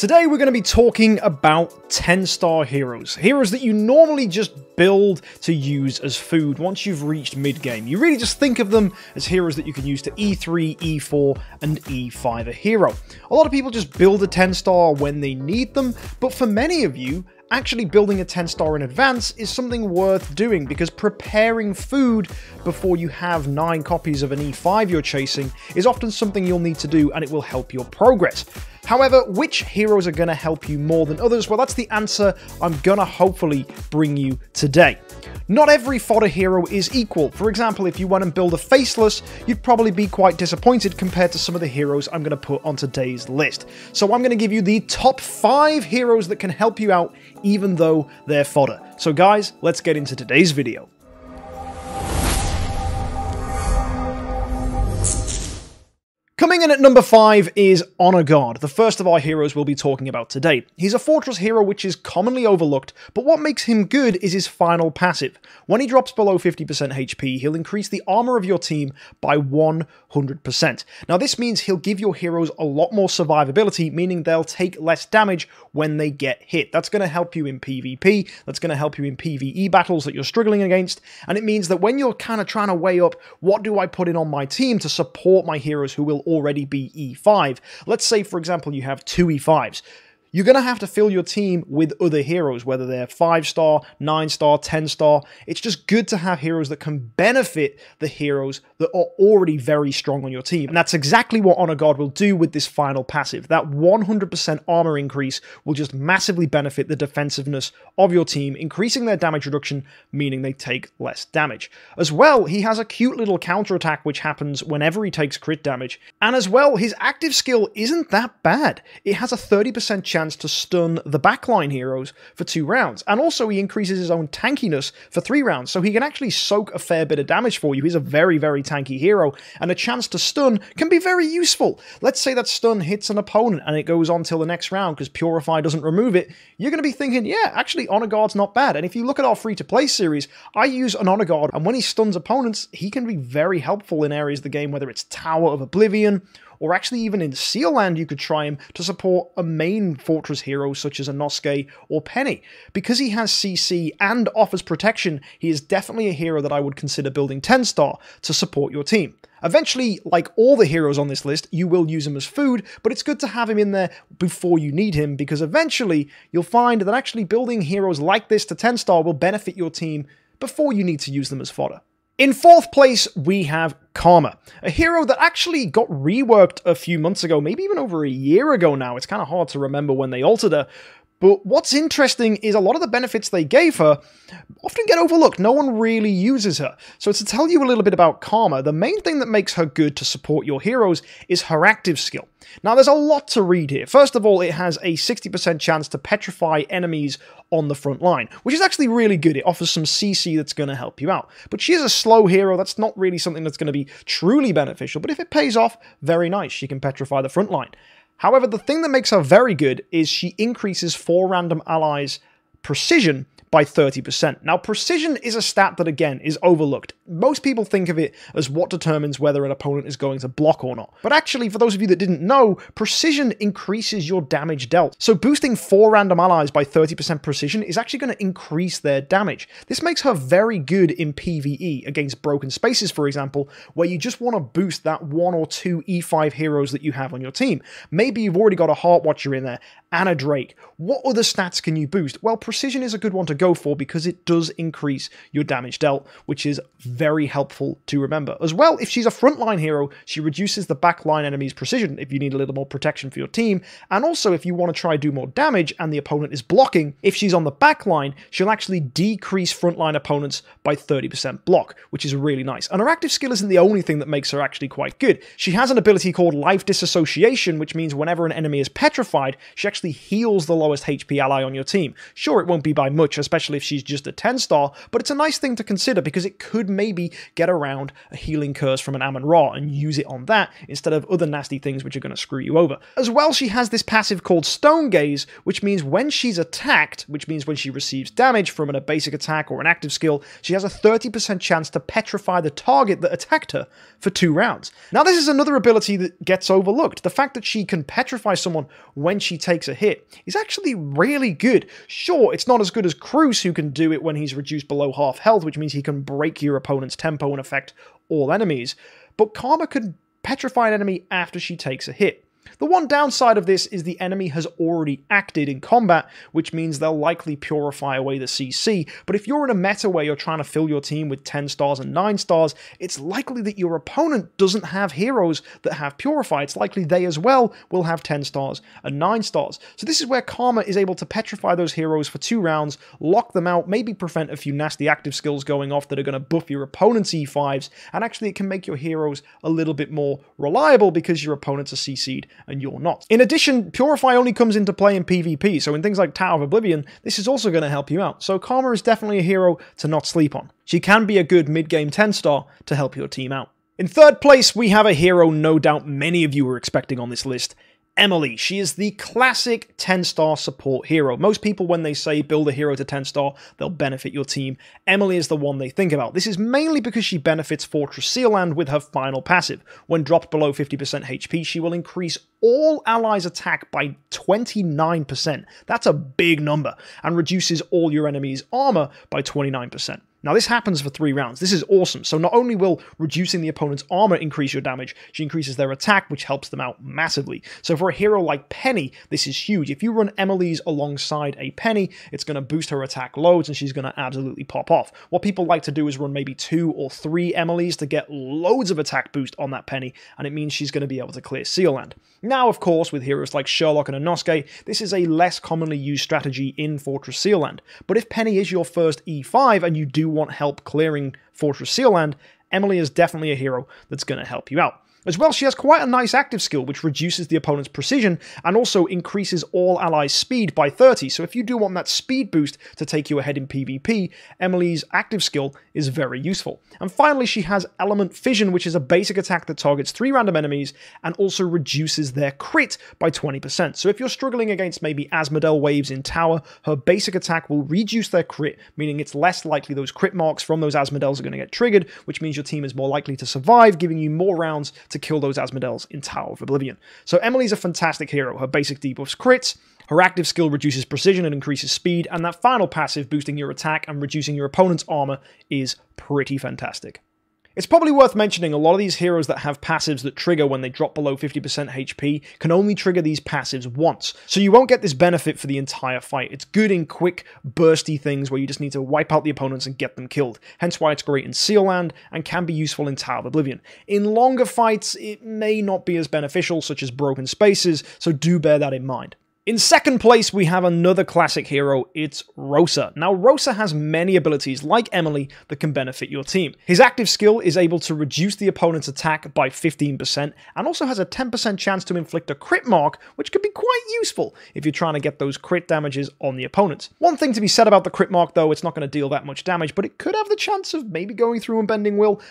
Today we're going to be talking about 10-star heroes. Heroes that you normally just build to use as food once you've reached mid-game. You really just think of them as heroes that you can use to E3, E4, and E5 a hero. A lot of people just build a 10-star when they need them, but for many of you, actually building a 10-star in advance is something worth doing because preparing food before you have 9 copies of an E5 you're chasing is often something you'll need to do, and it will help your progress. However, which heroes are going to help you more than others? Well, that's the answer I'm going to hopefully bring you today. Not every fodder hero is equal. For example, if you went and build a Faceless, you'd probably be quite disappointed compared to some of the heroes I'm going to put on today's list. So I'm going to give you the top 5 heroes that can help you out even though they're fodder. So guys, let's get into today's video. Coming in at number 5 is Honor Guard, the first of our heroes we'll be talking about today. He's a Fortress hero which is commonly overlooked, but what makes him good is his final passive. When he drops below 50% HP, he'll increase the armor of your team by 100%. Now this means he'll give your heroes a lot more survivability, meaning they'll take less damage when they get hit. That's going to help you in PvP, that's going to help you in PvE battles that you're struggling against, and it means that when you're kind of trying to weigh up, what do I put in on my team to support my heroes who will already be E5. Let's say, for example, you have 2 E5s. You're going to have to fill your team with other heroes, whether they're 5-star, 9-star, 10-star. It's just good to have heroes that can benefit the heroes that are already very strong on your team. And that's exactly what Honor Guard will do with this final passive. That 100% armor increase will just massively benefit the defensiveness of your team, increasing their damage reduction, meaning they take less damage. As well, he has a cute little counterattack which happens whenever he takes crit damage. And as well, his active skill isn't that bad. It has a 30% chance to stun the backline heroes for 2 rounds, and also he increases his own tankiness for 3 rounds, so he can actually soak a fair bit of damage for you. He's a very, very tanky hero, and a chance to stun can be very useful. Let's say that stun hits an opponent and it goes on till the next round because Purify doesn't remove it. You're going to be thinking, yeah, actually Honor Guard's not bad. And if you look at our free-to-play series, I use an Honor Guard, and when he stuns opponents, he can be very helpful in areas of the game, whether it's Tower of Oblivion, or actually even in Seal Land you could try him to support a main Fortress hero such as a Nosuke or Penny. Because he has CC and offers protection, he is definitely a hero that I would consider building 10-star to support your team. Eventually, like all the heroes on this list, you will use him as food, but it's good to have him in there before you need him, because eventually you'll find that actually building heroes like this to 10-star will benefit your team before you need to use them as fodder. In 4th place, we have Karma, a hero that actually got reworked a few months ago, maybe even over a year ago now. It's kind of hard to remember when they altered her. But what's interesting is a lot of the benefits they gave her often get overlooked. No one really uses her. So to tell you a little bit about Karma, the main thing that makes her good to support your heroes is her active skill. Now there's a lot to read here. First of all, it has a 60% chance to petrify enemies on the front line, which is actually really good. It offers some CC that's going to help you out. But she is a slow hero. That's not really something that's going to be truly beneficial. But if it pays off, very nice. She can petrify the front line. However, the thing that makes her very good is she increases 4 random allies' precision by 30%. Now, precision is a stat that, again, is overlooked. Most people think of it as what determines whether an opponent is going to block or not. But actually, for those of you that didn't know, precision increases your damage dealt. So boosting 4 random allies by 30% precision is actually going to increase their damage. This makes her very good in PvE against broken spaces, for example, where you just want to boost that 1 or 2 E5 heroes that you have on your team. Maybe you've already got a Heart Watcher in there and a Drake. What other stats can you boost? Well, precision is a good one to go for because it does increase your damage dealt, which is very helpful to remember. As well, if she's a frontline hero, she reduces the backline enemy's precision if you need a little more protection for your team, and also if you want to try do more damage and the opponent is blocking, if she's on the backline, she'll actually decrease frontline opponents by 30% block, which is really nice. And her active skill isn't the only thing that makes her actually quite good. She has an ability called Life Disassociation, which means whenever an enemy is petrified, she actually heals the lowest HP ally on your team. Sure, it won't be by much, especially if she's just a 10-star, but it's a nice thing to consider because it could maybe get around a healing curse from an Amun-Ra and use it on that instead of other nasty things which are going to screw you over. As well, she has this passive called Stone Gaze, which means when she's attacked, which means when she receives damage from a basic attack or an active skill, she has a 30% chance to petrify the target that attacked her for 2 rounds. Now, this is another ability that gets overlooked. The fact that she can petrify someone when she takes a hit is actually really good. Sure, it's not as good as Cruz, who can do it when he's reduced below half health, which means he can break your opponent's tempo and affect all enemies, but Karma could petrify an enemy after she takes a hit. The one downside of this is the enemy has already acted in combat, which means they'll likely purify away the CC, but if you're in a meta where you're trying to fill your team with 10 stars and 9 stars, it's likely that your opponent doesn't have heroes that have purify. It's likely they as well will have 10 stars and 9 stars. So this is where Karma is able to petrify those heroes for 2 rounds, lock them out, maybe prevent a few nasty active skills going off that are going to buff your opponent's E5s, and actually it can make your heroes a little bit more reliable because your opponents are CC'd and you're not. In addition, Purify only comes into play in PvP, so in things like Tower of Oblivion, this is also going to help you out. So Karma is definitely a hero to not sleep on. She can be a good mid-game 10-star to help your team out. In third place, we have a hero no doubt many of you were expecting on this list, Emily. She is the classic 10-star support hero. Most people, when they say build a hero to 10-star, they'll benefit your team. Emily is the one they think about. This is mainly because she benefits Fortress Sealand with her final passive. When dropped below 50% HP, she will increase all allies' attack by 29%. That's a big number, and reduces all your enemies' armor by 29%. Now this happens for 3 rounds. This is awesome. So not only will reducing the opponent's armor increase your damage, she increases their attack, which helps them out massively. So for a hero like Penny, this is huge. If you run Emily's alongside a Penny, it's going to boost her attack loads and she's going to absolutely pop off. What people like to do is run maybe 2 or 3 Emily's to get loads of attack boost on that Penny, and it means she's going to be able to clear Sealand. Now, of course, with heroes like Sherlock and Inosuke, this is a less commonly used strategy in Fortress Sealand. But if Penny is your first E5 and you do want help clearing Fortress Sealand, Emily is definitely a hero that's going to help you out. As well, she has quite a nice active skill, which reduces the opponent's precision and also increases all allies' speed by 30. So if you do want that speed boost to take you ahead in PvP, Emily's active skill is very useful. And finally, she has Element Fission, which is a basic attack that targets 3 random enemies and also reduces their crit by 20%. So if you're struggling against maybe Asmodel waves in tower, her basic attack will reduce their crit, meaning it's less likely those crit marks from those Asmodels are going to get triggered, which means your team is more likely to survive, giving you more rounds to kill those Asmodels in Tower of Oblivion. So Emily's a fantastic hero. Her basic debuffs crits, her active skill reduces precision and increases speed, and that final passive boosting your attack and reducing your opponent's armor is pretty fantastic. It's probably worth mentioning a lot of these heroes that have passives that trigger when they drop below 50% HP can only trigger these passives once, so you won't get this benefit for the entire fight. It's good in quick, bursty things where you just need to wipe out the opponents and get them killed, hence why it's great in Sealand and can be useful in Tower of Oblivion. In longer fights, it may not be as beneficial, such as Broken Spaces, so do bear that in mind. In second place, we have another classic hero, it's Rosa. Now, Rosa has many abilities, like Emily, that can benefit your team. His active skill is able to reduce the opponent's attack by 15%, and also has a 10% chance to inflict a crit mark, which could be quite useful if you're trying to get those crit damages on the opponents. One thing to be said about the crit mark, though, it's not going to deal that much damage, but it could have the chance of maybe going through and bending will.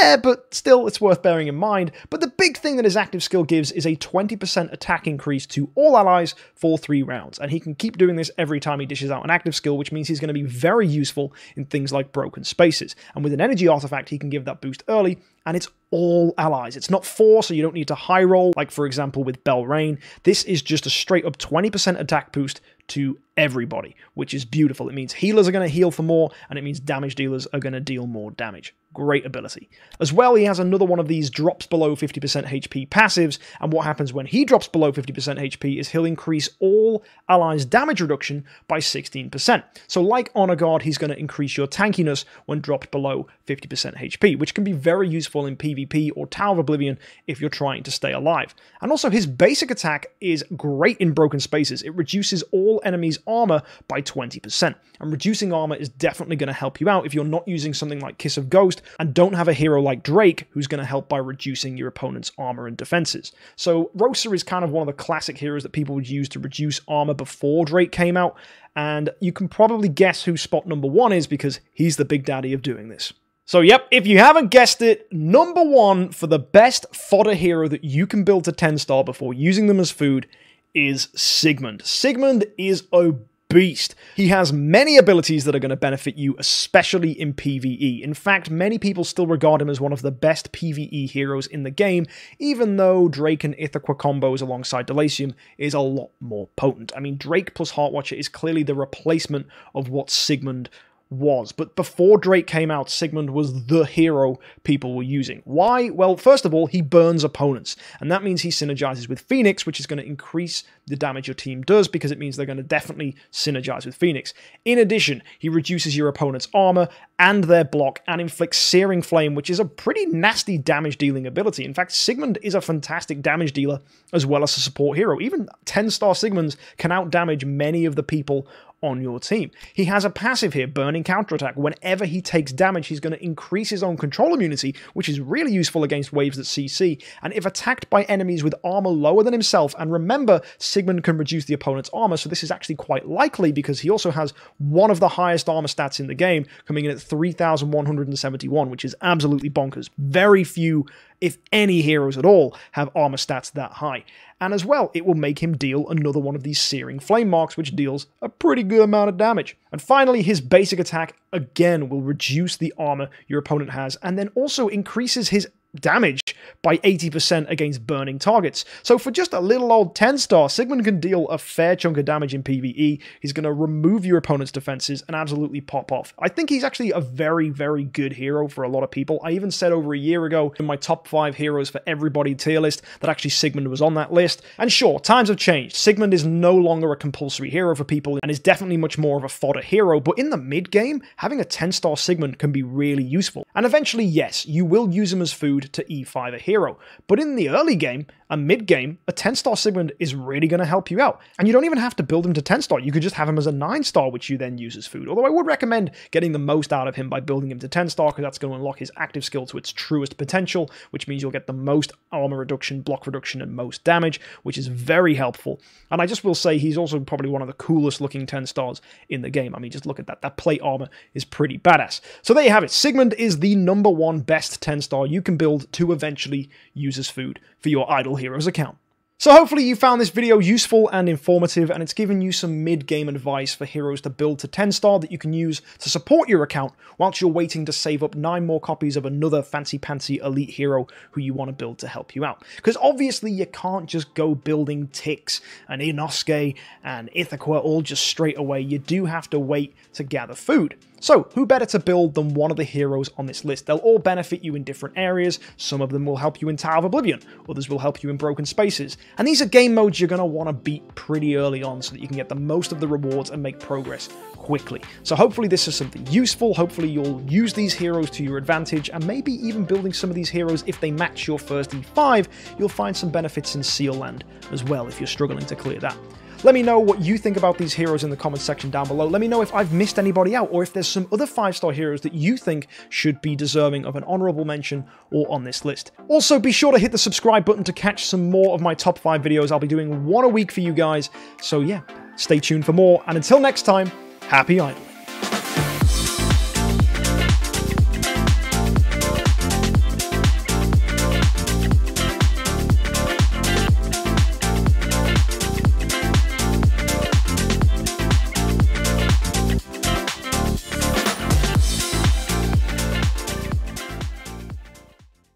Rare, but still, it's worth bearing in mind. But the big thing that his active skill gives is a 20% attack increase to all allies for 3 rounds, and he can keep doing this every time he dishes out an active skill, which means he's going to be very useful in things like Broken Spaces. And with an energy artifact, he can give that boost early, and it's all allies. It's not 4, so you don't need to high roll, like for example with Belrain. This is just a straight up 20% attack boost to everybody, which is beautiful. It means healers are going to heal for more, and it means damage dealers are going to deal more damage. Great ability. As well, he has another one of these drops below 50% HP passives, and what happens when he drops below 50% HP is he'll increase all allies' damage reduction by 16%. So like Honor Guard, he's going to increase your tankiness when dropped below 50% HP, which can be very useful in PvP or Tower of Oblivion if you're trying to stay alive. And also his basic attack is great in Broken Spaces. It reduces all enemies' armor by 20%, and reducing armor is definitely going to help you out if you're not using something like Kiss of Ghost and don't have a hero like Drake who's going to help by reducing your opponent's armor and defenses. So Rosa is kind of one of the classic heroes that people would use to reduce armor before Drake came out, and you can probably guess who spot number 1 is because he's the big daddy of doing this. So yep, if you haven't guessed it, number 1 for the best fodder hero that you can build to 10-star before using them as food is Sigmund. Sigmund is a beast. He has many abilities that are going to benefit you, especially in PvE. In fact, many people still regard him as one of the best PvE heroes in the game, even though Drake and Ithaca combos alongside Delacium is a lot more potent. I mean, Drake plus Heartwatcher is clearly the replacement of what Sigmund was. But before Drake came out, Sigmund was the hero people were using. Why? Well, first of all, he burns opponents, and that means he synergizes with Phoenix, which is going to increase the damage your team does, because it means they're going to definitely synergize with Phoenix. In addition, he reduces your opponent's armor and their block, and inflicts Searing Flame, which is a pretty nasty damage-dealing ability. In fact, Sigmund is a fantastic damage dealer as well as a support hero. Even 10-star Sigmunds can out-damage many of the people on your team. He has a passive here, Burning Counterattack. Whenever he takes damage, he's going to increase his own control immunity, which is really useful against waves that CC, and if attacked by enemies with armor lower than himself, and remember, Sigmund can reduce the opponent's armor, so this is actually quite likely because he also has one of the highest armor stats in the game, coming in at 3,171, which is absolutely bonkers. Very few, if any, heroes at all have armor stats that high. And as well, it will make him deal another one of these Searing Flame marks, which deals a pretty good amount of damage. And finally, his basic attack, again, will reduce the armor your opponent has, and then also increases his damage by 80% against burning targets. So for just a little old 10-star, Sigmund can deal a fair chunk of damage in PvE. He's going to remove your opponent's defenses and absolutely pop off. I think he's actually a very, very good hero for a lot of people. I even said over a year ago in my top 5 heroes for everybody tier list that actually Sigmund was on that list. And sure, times have changed. Sigmund is no longer a compulsory hero for people and is definitely much more of a fodder hero, but in the mid-game, having a 10-star Sigmund can be really useful. And eventually, yes, you will use him as food to E5 a hero, but in the early game and mid-game, a 10-star Sigmund is really going to help you out. And you don't even have to build him to 10-star, you could just have him as a 9-star, which you then use as food. Although I would recommend getting the most out of him by building him to 10-star, because that's going to unlock his active skill to its truest potential, which means you'll get the most armor reduction, block reduction, and most damage, which is very helpful. And I just will say he's also probably one of the coolest looking 10-stars in the game. I mean, just look at that. That plate armor is pretty badass. So there you have it. Sigmund is the #1 best 10-star you can build to eventually use as food for your Idle Heroes account. So hopefully you found this video useful and informative, and it's given you some mid-game advice for heroes to build to 10-star that you can use to support your account whilst you're waiting to save up 9 more copies of another fancy-pantsy elite hero who you want to build to help you out. Because obviously you can't just go building Tix and Inosuke and Ithaca all just straight away. You do have to wait to gather food. So, who better to build than one of the heroes on this list? They'll all benefit you in different areas. Some of them will help you in Tower of Oblivion, others will help you in Broken Spaces. And these are game modes you're going to want to beat pretty early on so that you can get the most of the rewards and make progress quickly. So hopefully this is something useful, hopefully you'll use these heroes to your advantage, and maybe even building some of these heroes, if they match your first E5, you'll find some benefits in Seal Land as well if you're struggling to clear that. Let me know what you think about these heroes in the comments section down below. Let me know if I've missed anybody out, or if there's some other 5-star heroes that you think should be deserving of an honorable mention or on this list. Also, be sure to hit the subscribe button to catch some more of my top 5 videos. I'll be doing one a week for you guys. So yeah, stay tuned for more, and until next time, happy idling.